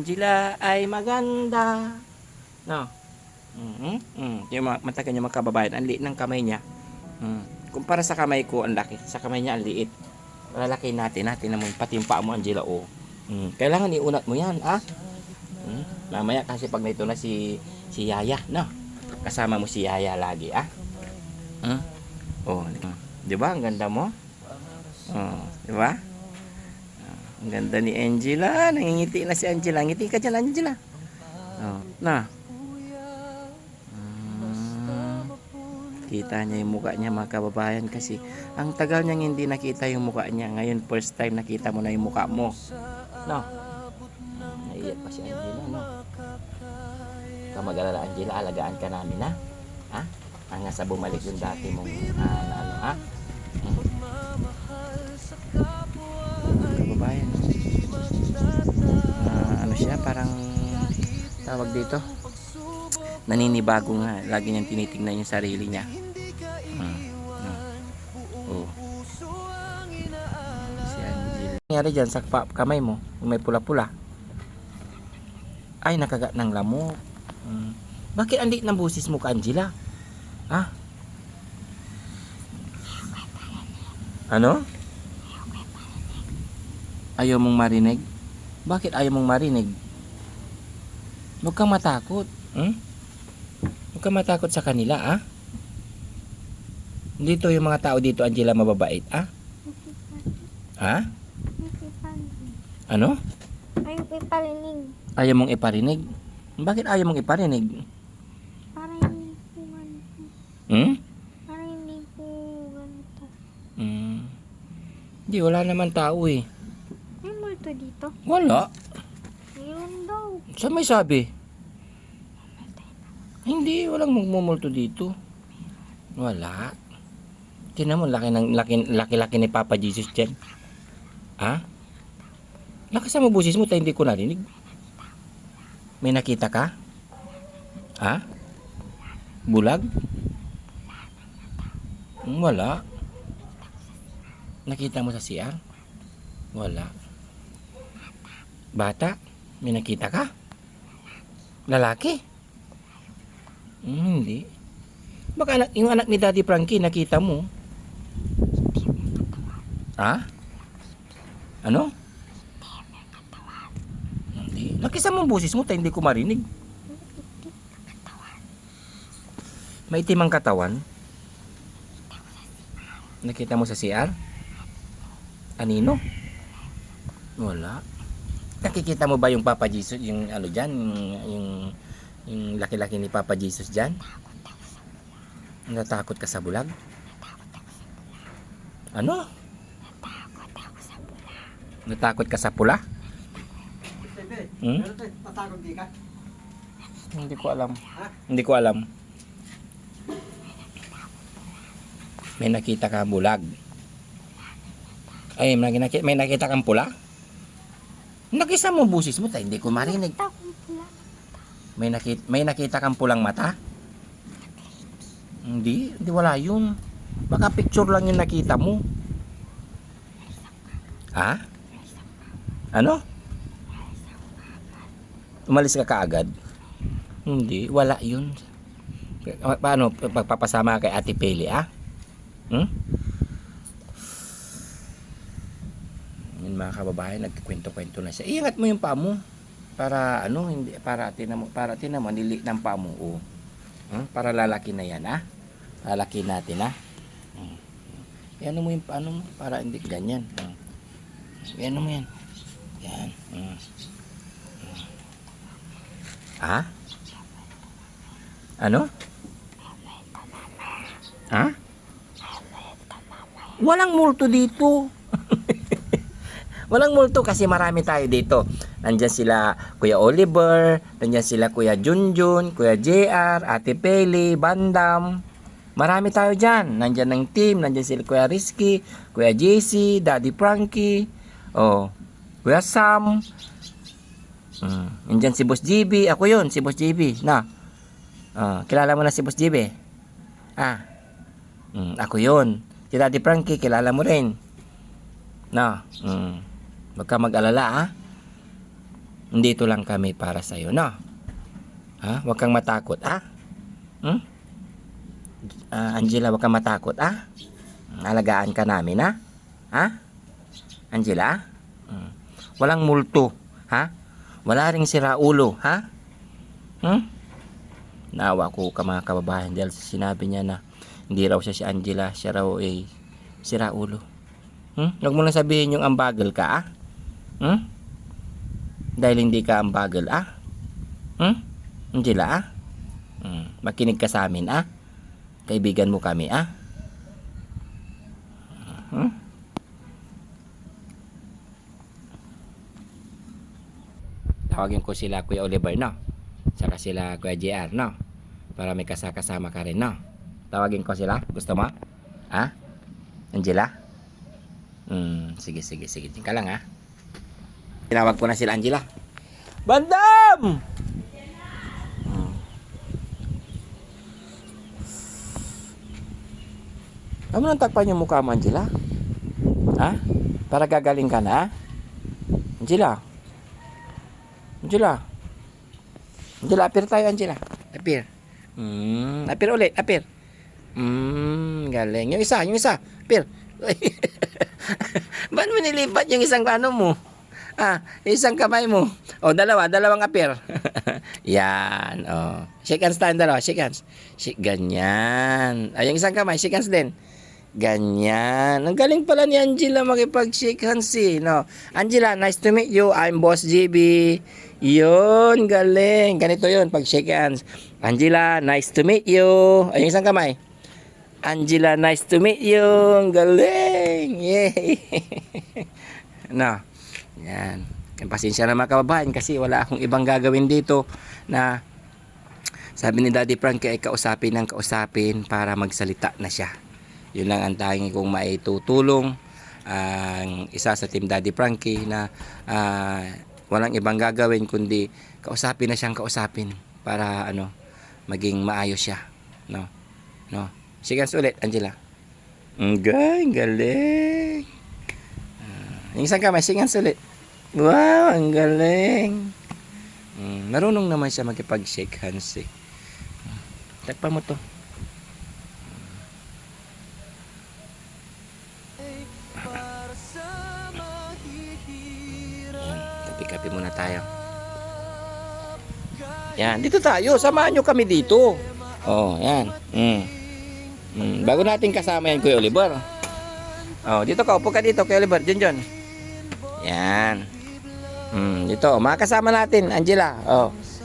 Angela ay maganda. No. Yung mata kanya mga kababayan, ang liit ng kamay niya. Kumpara sa kamay ko, ang laki. Sa kamay niya, ang liit. Lalaki natin mo, pati yung paa mo, Angela, oh. Kailangan iunat mo yan, ah. Mamaya kasi pag naito na si Yaya, no. Kasama mo si Yaya lagi, ah. Oh, di ba? Ang ganda mo. Oh, di ba? Ang ganda ni Angela. Nangingiti na si Angela. Ngiti ka dyan, Angela. Oh, na. Kita niya yung mukha niya, mga kababayan, kasi ang tagal niyang hindi nakita yung mukha niya. Ngayon, first time nakita mo na yung mukha mo. No. Naiyak pa si Angela, no. Ikaw mag-alala, Angela. Alagaan ka namin, ha? Ha? Hanggang sa bumalik yung dati mong ano, ha? Kababayan, ano siya, parang tawag dito, naninibago nga, lagi niyang tinitingnan yung sarili niya. Oh. Si Angela, nangyari dyan sa kamay mo, may pula-pula, ay nakagat ng lamok. Bakit ang liit ng busis mo ka, Angela? Ha? Ano? Ayaw mong marinig? Bakit ayaw mong marinig? Huwag kang matakot. Huwag kang matakot sa kanila, ah. Dito yung mga tao dito, Angela, mababait, ah. Ha? Ano? Ayaw ko iparinig. Ayaw mong iparinig? Bakit ayaw mong iparinig? Para hindi po ganito. Para hindi po ganito. Hindi, wala naman tao eh. May multo dito? Wala. Mayroon daw. Saan may sabi? Hindi, walang magmumulto dito. Wala. Tingnan mo, laki ni Papa Jesus dyan. Ha? Lakasan mo busis mo, tayo hindi ko narinig. May nakita ka? Ha? Bulag? Wala. Nakita mo sa CR? Wala. Bata? May nakita ka? Lalaki? Hindi. Baka yung anak ni Daddy Frankie nakita mo. Ha? Ano? Hindi. Lakisan mo ang boses mo, tayo hindi ko marinig. Maitim ang katawan. Nakita mo sa CR? Anino? Wala. Nakikita mo ba yung Papa Jesus, yung ano dyan, yung laki-laki ni Papa Jesus dyan? Natakot ka sa bulag? Ano? Natakot ka sa pula? Natakot di ka? Hindi ko alam. Hindi ko alam. May nakita ka bulag? Ay, may nakita kang pula? Nakisa mo busis mo, tayo hindi ko marinig. May nakita kang pulang mata? Hindi wala yun. Baka picture lang yung nakita mo. Ha? Ano? Umalis ka kaagad? Hindi, wala yun. Paano pagpapasama kay Ate Peli, ah? Yun, mga kababayan, nagkikwento-kwento na siya. Iingat mo yung paa mo para ano, hindi para tinan mo niliit ng paa mo, oh. Para lalaki na yan, ah. Lalaki natin, ah. Yan mo yung paano mo para hindi ganyan. Yan mo yan. Yan. Ha? Ano? Ha? Walang multo dito. Walang multo kasi marami tayo dito. Nandyan sila Kuya Oliver, nandyan sila Kuya Junjun, Kuya JR, Ate Peli, Bandam. Marami tayo dyan. Nandyan ng team, nandyan sila Kuya Rizky, Kuya JC, Daddy Frankie, oh, Kuya Sam. Nandyan si Boss GB. Ako yun, si Boss GB. Na. Kilala mo na si Boss GB? Ako yun. Si Daddy Frankie, kilala mo rin. Na. Huwag ka mag-alala, ha? Nandito lang kami para sa'yo, no? Ha? Huwag kang matakot, ah? Hmm? Angela, huwag kang matakot, ah? Alagaan ka namin, ha? Ha? Angela? Walang multo, ha? Wala ring siraulo, ha? Naawa ko ka mga kababayan dahil sa sinabi niya na hindi raw siya si Angela, siya raw ay siraulo. Huwag mo lang sabihin yung ambagal ka, ah? Dahil hindi ka ambagal, ah? Angela, ah? Makinig ka sa amin, ah? Kaibigan mo kami, ah? Tawagin ko sila Kuya Oliver, no? Saka sila Kuya JR, no? Para may kasama ka rin, no? Tawagin ko sila. Gusto mo? Ha? Angela? Sige. Diyan ka lang, ha? Tinawag ko na sila Angela. Bandam! Ano nang takpan yung mukha mo, Angela? Ha? Para gagaling ka na, ha? Angela? Angela, appear tayo, Angela. Appear. Appear ulit, appear. Galing. Yung isa. Appear. Ba't mo nilipat yung isang ano mo? Isang kamay mo. Dalawang appear. Yan, Shake hands tayo, dalawa. Shake hands. Ganyan. Yung isang kamay, shake hands din. Ganyan. Ang galing pala ni Angela makipag-shake hands, no? Angela, nice to meet you. I'm Boss GB. Yun, galing. Ganito yun, pag shake hands. Angela, nice to meet you. Yung isang kamay. Angela, nice to meet you. Galing. Yay. No. Yan. Pasensya na mga kababayan kasi wala akong ibang gagawin dito na sabi ni Daddy Frankie ay kausapin para magsalita na siya. Yun lang ang tanging kong maitutulong. Ang isa sa Team Daddy Frankie na walang ibang gagawin kundi kausapin na siyang kausapin para maging maayos siya. No. Sige ulit, Angela. Galing. Yung isang kamay, sige ulit. Wow, ang galing. Marunong naman siya makipag-shake hands, eh. Takpan mo to. Kapi muna tayo. Yan, dito tayo. Samahan nyo kami dito. Yan. Bago natin kasama yan, Kuya Oliver. Dito ka. Upo ka dito, Kuya Oliver. Diyan. Yan. Dito. Makasama natin, Angela.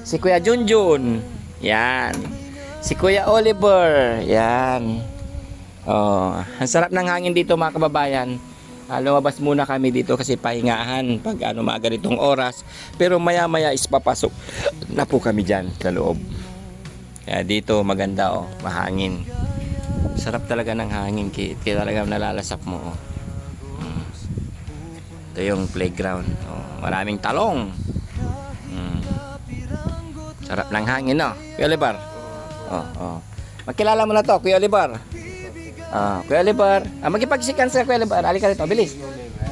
Si Kuya Junjun. Yan. Si Kuya Oliver. Yan. Ang sarap ng hangin dito, mga kababayan. Lumabas muna kami dito kasi pahingahan pag mga ganitong oras. Pero maya is papasok na po kami dyan sa loob. Kaya dito maganda, mahangin. Sarap talaga ng hangin, kaya talaga nalalasap mo. Ito yung playground. Maraming talong. Sarap ng hangin, no? Kuya Oliver. Makilala mo na to, Kuya Oliver. Kuya Oliver, magipagsikans ka, Kuya Oliver. Halika dito, bilis.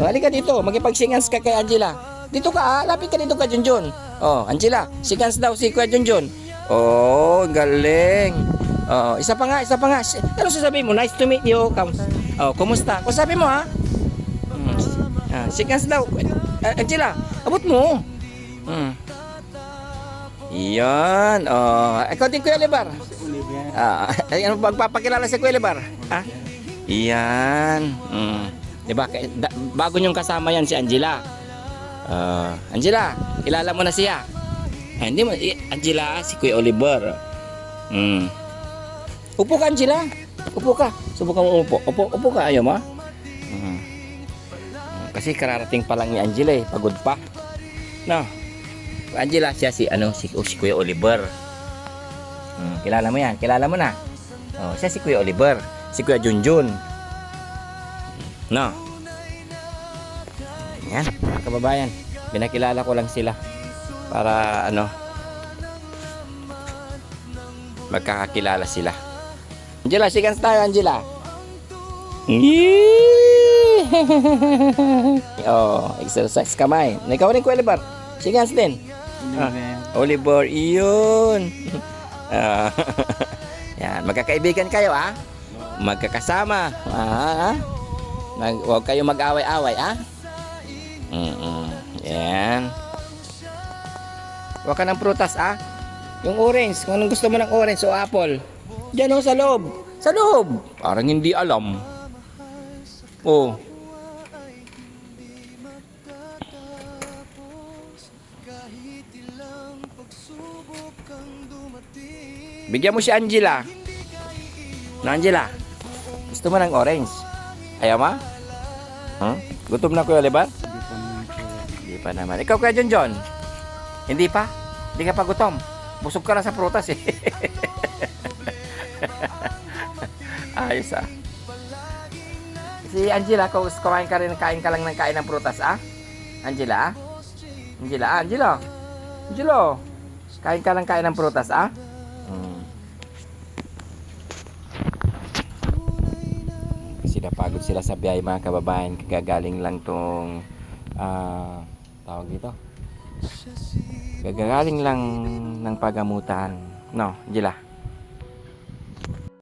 Halika dito, magipagsikans ka kay Angela. Dito ka, lapit ka dito ka, Junjun. Angela, sikans daw si Kuya Junjun. Galing. Isa pa nga. Ano sasabihin mo? Nice to meet you. Kumusta? Kung sabi mo, ha? Sikans daw. Angela, abot mo. Yan. Ikaw din, Kuya Oliver. Magpapakilala si Kuya Oliver. Yan. Diba? Bago niyong kasama yan si Angela. Angela, kilala mo na siya. Hindi mo, Angela, si Kuya Oliver. Upo ka, Angela. Upo ka. Subukan mo umupo. Upo ka, ayaw mo. Kasi kararating pa lang ni Angela, pagod pa. No. Angela, siya si Kuya Oliver. Kilala mo yan, kilala mo na. Siya si Kuya Oliver, si Kuya Junjun. No. Yan, mga kababayan. Pinakilala ko lang sila para magkakakilala sila. Angela, sikans tayo, Angela. Exercise kamay. Ikaw rin, Kuya Oliver. Sikans din. Oliver, iyon. Ah, yan, magkakaibigan kayo, ah? Magkakasama. Ah, huwag kayo mag-away-away, ah? Yan. Huwag ka ng prutas, ah? Yung orange, kung anong gusto mo ng orange o apple. Diyan, oh, sa loob. Sa loob. Parang hindi alam. Oh. Bigyan mo si Angela. Na Angela, gusto mo ng orange? Ayaw mo? Huh? Gutom na Kuya Oliver? Hindi pa naman. Ikaw Kuya John? Hindi pa? Hindi ka pa gutom? Busog ka na sa prutas eh. Ayos ah. Si Angela, kung kain ka rin, kain ka lang ng kain ng prutas ah? Angela ah? Angela. Kain ka lang kain ng prutas ah? Kasi napagod sila sa biyahe mga kababayan. Kagagaling lang tong tawag dito. Gagaling lang ng pagamutan. No, Angela.